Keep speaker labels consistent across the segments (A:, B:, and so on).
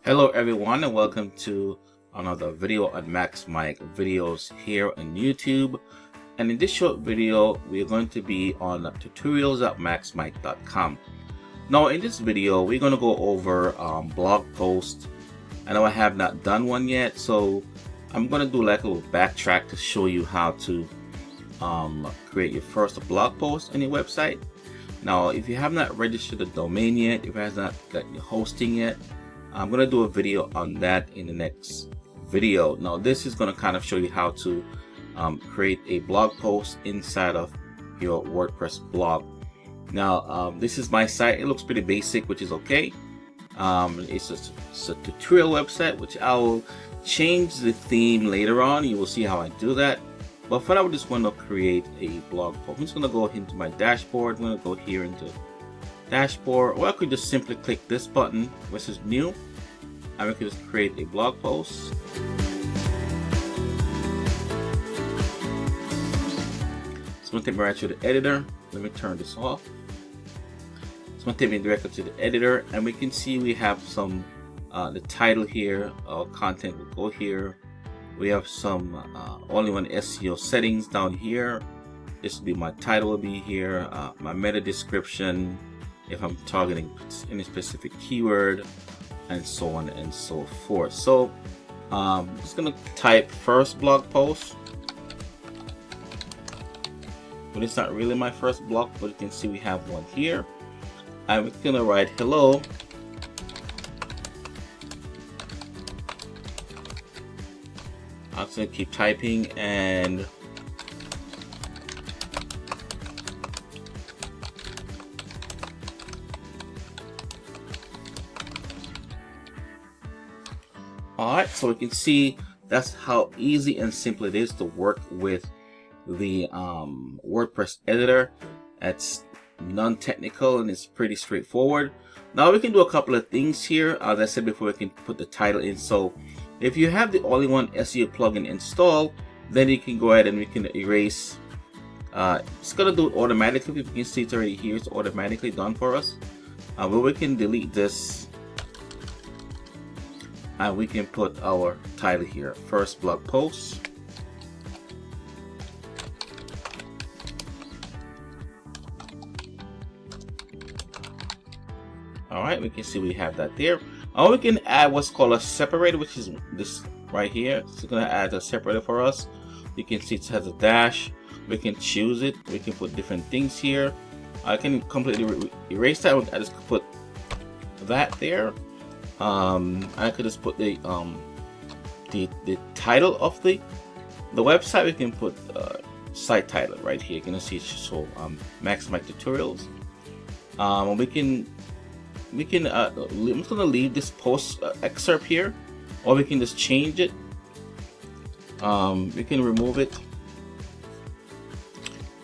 A: Hello everyone and welcome to another video on MaXXmike videos here on YouTube. And in this short video we are going to be on tutorials at MaXXmike.com. Now in this video we're going to go over blog posts. I know I have not done one yet, so I'm going to do like a little backtrack to show you how to create your first blog post on your website. Now if you have not registered the domain yet, if it has not got your hosting yet, I'm going to do a video on that in the next video. Now this is going to kind of show you how to create a blog post inside of your WordPress blog. Now this is my site. It looks pretty basic, which is okay. It's a tutorial website, which I will change the theme later on. You will see how I do that. But for now, I just want to create a blog post. I'm just going to go into my dashboard. I'm going to go here into dashboard, or I could just simply click this button, which is new, and we can just create a blog post. It's going to take me right to the editor. Let me turn this off. It's going to take me directly to the editor, and we can see we have some the title here. Content will go here. We have some all-in-one SEO settings down here. This will be my title, will be here, my meta description, if I'm targeting any specific keyword, and so on and so forth. So I'm just gonna type first blog post, but it's not really my first blog, but you can see we have one here. I'm gonna write hello. I'm just gonna keep typing, and alright, so we can see that's how easy and simple it is to work with the WordPress editor. It's non-technical and it's pretty straightforward. Now we can do a couple of things here. As I said before, we can put the title in. So if you have the all-in-one SEO plugin installed, then you can go ahead and we can erase. It's gonna do it automatically. If you can see, it's already here. It's automatically done for us. But we can delete this, and we can put our title here, first blog post. All right, we can see we have that there. Or we can add what's called a separator, which is this right here. It's going to add a separator for us. You can see it has a dash. We can choose it. We can put different things here. I can completely erase that. I just put that there. I could just put the title of the website. We can put site title right here. You can see it's so MaXXmike tutorials. I'm just gonna leave this post excerpt here, or we can just change it. We can remove it,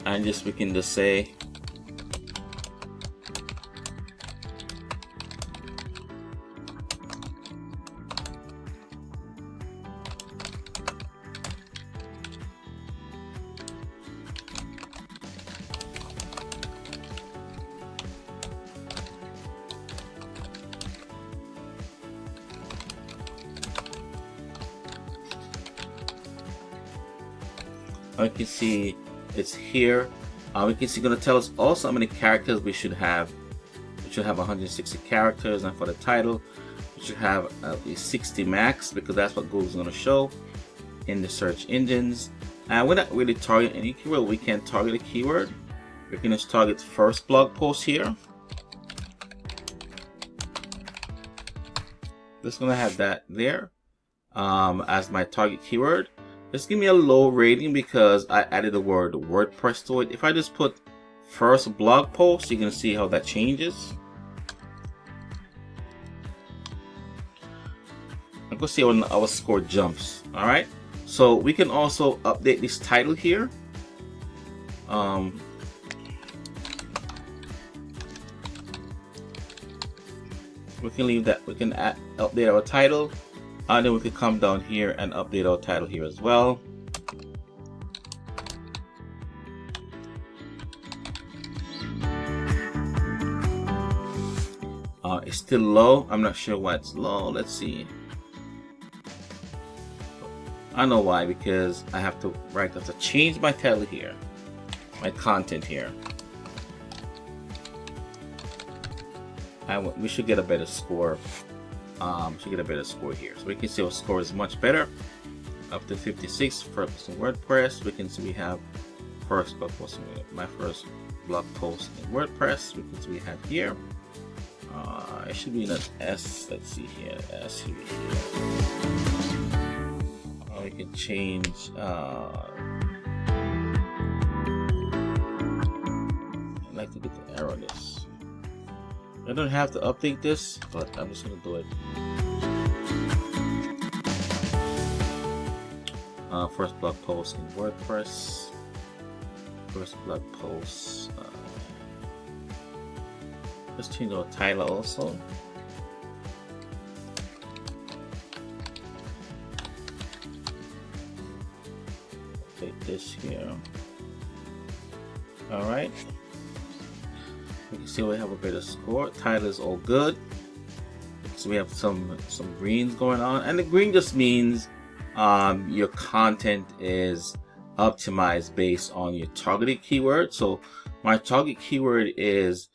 A: and we can just say we can see it's here. We can see going to tell us also how many characters we should have. We should have 160 characters, and for the title, we should have at least 60 max, because that's what Google's going to show in the search engines. And we're not really targeting any keyword. We can't target a keyword. We can just target first blog post here. Just going to have that there as my target keyword. Just give me a low rating because I added the word WordPress to it. If I just put first blog post, you're going to see how that changes. I'm going to see when our score jumps. All right. So we can also update this title here. We can leave that. We can update our title. And then we could come down here and update our title here as well. It It's still low. I'm not sure why it's low. Let's see. I know why, because I have to change my title here, my content here. We should get a better score. Should get a better score here. So we can see our score is much better, up to 56 for WordPress. We can see we have first blog post, my first blog post in WordPress. We can see we have here. It should be in an S. Let's see here. S here. We can change. I'd like to get the error on this. I don't have to update this, but I'm just gonna do it. First blog post in WordPress. First blog post. Let's change our title also. Take this here. All right. We can see we have a better score. Title is all good. So we have some greens going on, and the green just means your content is optimized based on your targeted keyword. So my target keyword is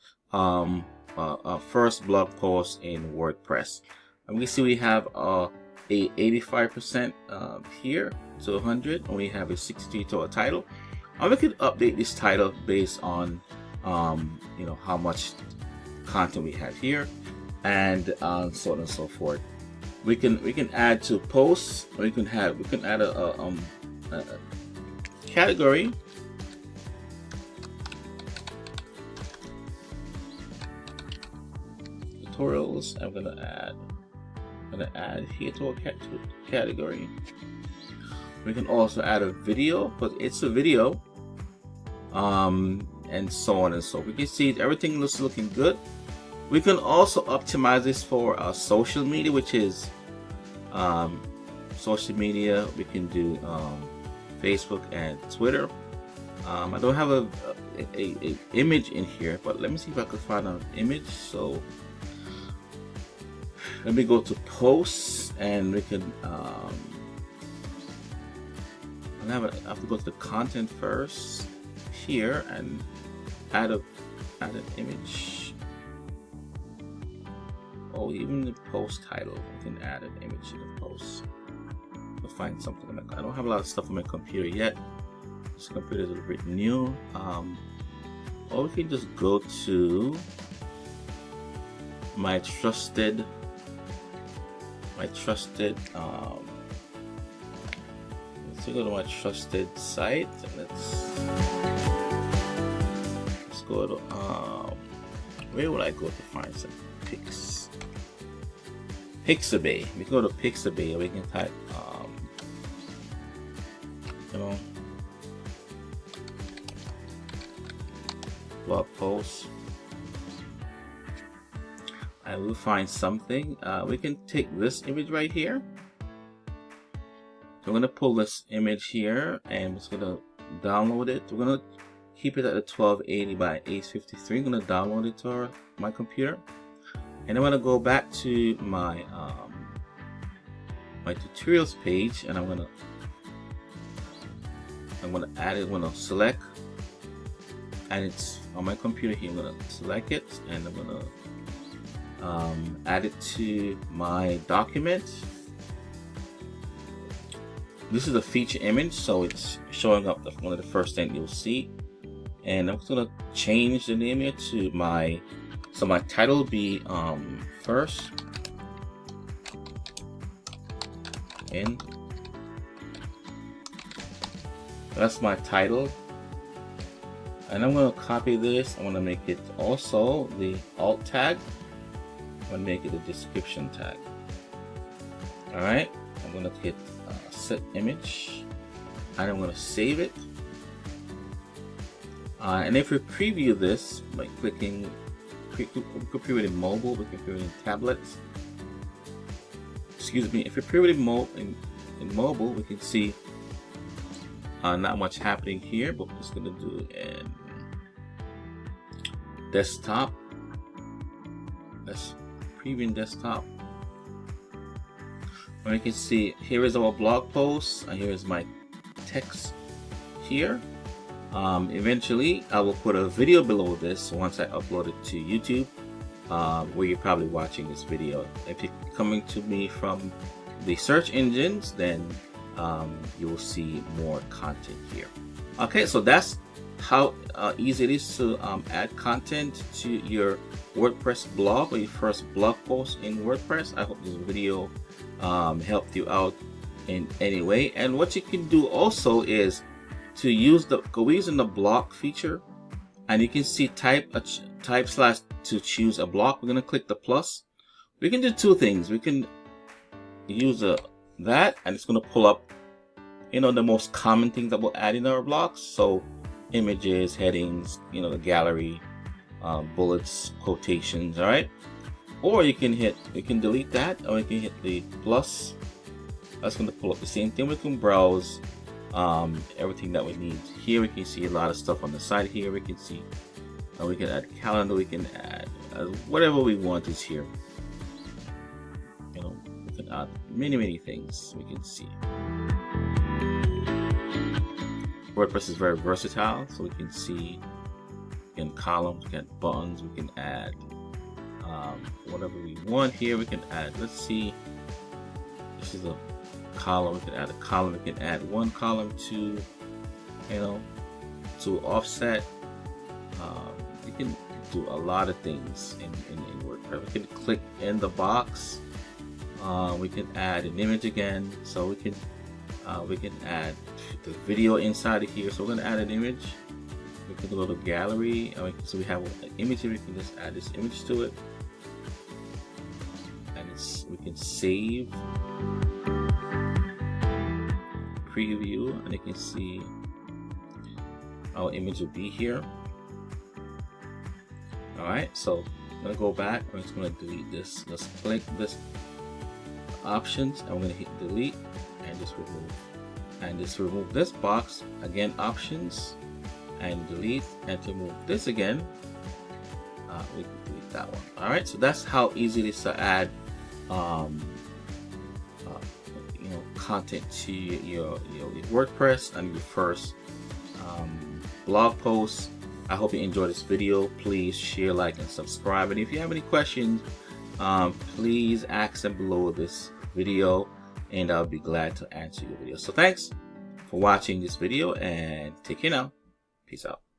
A: a first blog post in WordPress, and we see we have a 85% here to 100, and we have a 63 to a title. And we could update this title based on you know, how much content we have here, and so on and so forth. We can add to posts. We can add a category. Tutorials. I'm gonna add here to a category. We can also add a video, but it's a video. And so on and so forth. We can see everything looking good. We can also optimize this for social media, which is social media. We can do Facebook and Twitter. I don't have a image in here, but let me see if I can find an image. So let me go to posts, and we can I have to go to the content first here and add an image. Oh, even the post title, I can add an image to the post. To find something. I don't have a lot of stuff on my computer yet. This computer is a little bit new. Or we can just go to my trusted. Let's go to my trusted site. Let's go to where would I go to find some pics? Pixabay. We go to Pixabay. We can type you know, blog post. I will find something. We can take this image right here. So I'm gonna pull this image here, and I'm just gonna download it. We're gonna keep it at a 1280 by 853. I'm gonna download it to my computer, and I'm gonna go back to my my tutorials page, and I'm gonna add it. I'm gonna select, and it's on my computer here. I'm gonna select it, and I'm gonna add it to my document. This is a feature image, so it's showing up one of the first things you'll see. And I'm just gonna change the name here to my title will be first in. That's my title, and I'm gonna copy this. I'm gonna make it also the alt tag. I'm gonna make it a description tag. All right, I'm gonna hit set image, and I'm gonna save it. And if we preview this by clicking, we can preview it in mobile, we can preview it in tablets. Excuse me. If we preview it in mobile, we can see not much happening here, but we're just gonna do it in desktop. Let's previewing desktop. And you can see here is our blog post, and here is my text here. Eventually I will put a video below this once I upload it to YouTube, where you're probably watching this video. If you're coming to me from the search engines, then you will see more content here. Okay, so that's how easy it is to add content to your WordPress blog or your first blog post in WordPress. I hope this video helped you out in any way. And what you can do also is to use we're using the block feature, and you can see type slash to choose a block. We're going to click the plus. We can do two things. We can use that, and it's going to pull up, you know, the most common things that we'll add in our blocks. So images, headings, you know, the gallery, bullets, quotations. All right. Or you can delete that, or you can hit the plus. That's going to pull up the same thing. We can browse everything that we need. Here we can see a lot of stuff on the side. Here we can see we can add calendar, we can add whatever we want is here. You know, we can add many things. We can see WordPress is very versatile, so we can see in columns, we can add buttons, we can add whatever we want here. We can add, let's see, this is a column. We can add a column. We can add one column to, you know, to offset. You can do a lot of things in WordPress. We can click in the box. We can add an image again. So we can add the video inside of here. So we're going to add an image. We can go to gallery. So we have an image here. We can just add this image to it, and we can save, preview, and you can see our image will be here. Alright, so I'm going to go back. I'm just going to delete this. Let's click this options, and we're going to hit delete and just remove. And just remove this box. Again, options and delete, and to remove this again, we can delete that one. Alright, so that's how easy it is to add you know, content to your WordPress and your first blog post. I hope you enjoyed this video. Please share, like, and subscribe. And if you have any questions, please ask them below this video, and I'll be glad to answer your video. So thanks for watching this video, and take care now. Peace out.